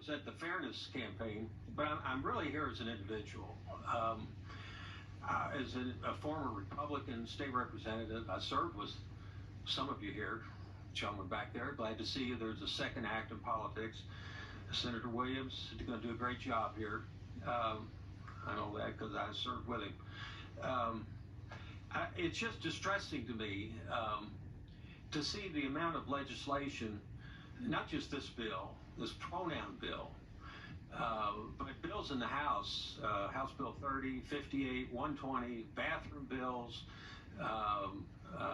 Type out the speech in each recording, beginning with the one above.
represent the Fairness Campaign, but I'm really here as an individual. As a former Republican state representative, I served with some of you here, gentlemen back there. Glad to see you. There's a second act in politics. Senator Williams is going to do a great job here. I know that because I served with him. It's just distressing to me to see the amount of legislation, not just this bill, this pronoun bill, but bills in the House, House Bill 30, 58, 120, bathroom bills,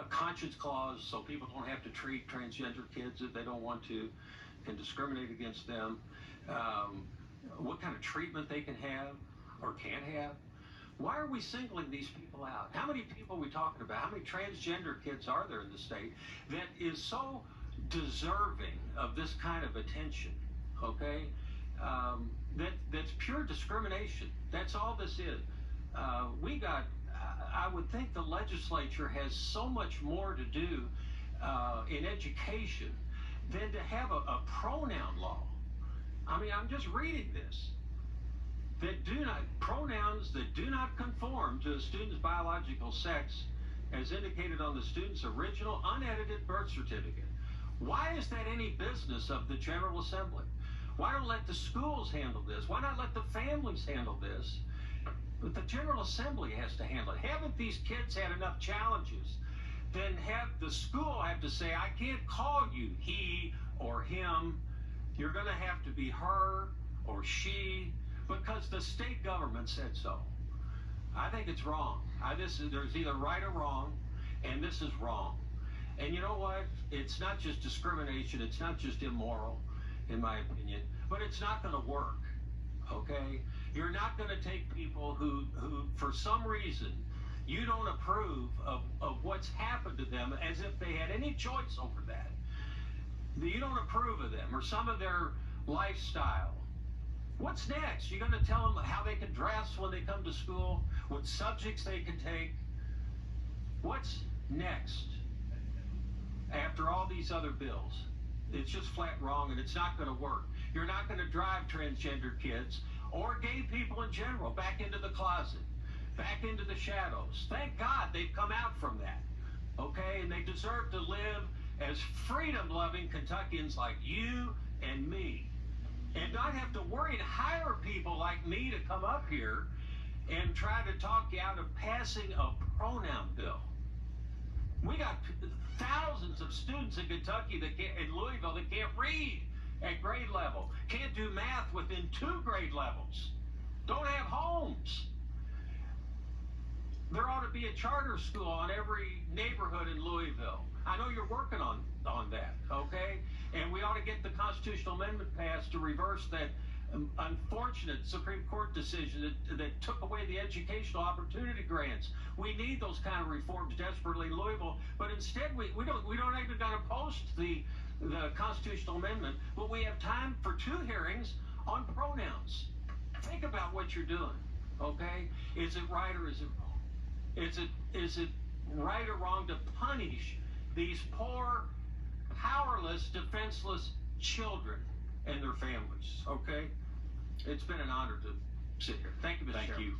conscience clause, so people don't have to treat transgender kids if they don't want to, can discriminate against them, what kind of treatment they can have or can't have. Why are we singling these people out? How many people are we talking about? How many transgender kids are there in the state that is so deserving of this kind of attention, okay? That's pure discrimination. That's all this is. I would think the legislature has so much more to do in education than to have a pronoun law. I mean, I'm just reading this. Pronouns that do not conform to a student's biological sex as indicated on the student's original unedited birth certificate. Why is that any business of the General Assembly? Why don't let the schools handle this? Why not let the families handle this? But the General Assembly has to handle it. Haven't these kids had enough challenges? Then have the school have to say, I can't call you he or him. You're going to have to be her or she, because the state government said so. I think it's wrong. There's either right or wrong, and this is wrong. And you know what? It's not just discrimination. It's not just immoral, in my opinion, but it's not going to work, okay? You're not going to take people who, for some reason, you don't approve of what's happened to them as if they had any choice over that. You don't approve of them or some of their lifestyle. What's next? You're going to tell them how they can dress when they come to school, what subjects they can take. What's next after all these other bills? It's just flat wrong, and it's not going to work. You're not going to drive transgender kids or gay people in general back into the closet, back into the shadows. Thank God they've come out from that, okay? And they deserve to live as freedom-loving Kentuckians like you and me, and not have to worry and hire people like me to come up here and try to talk you out of passing a pronoun bill. We got thousands of students in Kentucky in Louisville that can't read at grade level, can't do math within 2 grade levels, don't have homes. There ought to be a charter school in every neighborhood in Louisville. I know you're working on that, okay? And we ought to get the constitutional amendment passed to reverse that unfortunate Supreme Court decision that took away the educational opportunity grants. We need those kind of reforms desperately in Louisville, but instead we don't even got to post the constitutional amendment, but we have time for 2 hearings on pronouns. Think about what you're doing, okay? Is it right or is it wrong? Is it right or wrong to punish these poor, powerless, defenseless children and their families, okay? It's been an honor to sit here. Thank you, Mr. Chairman. Thank you.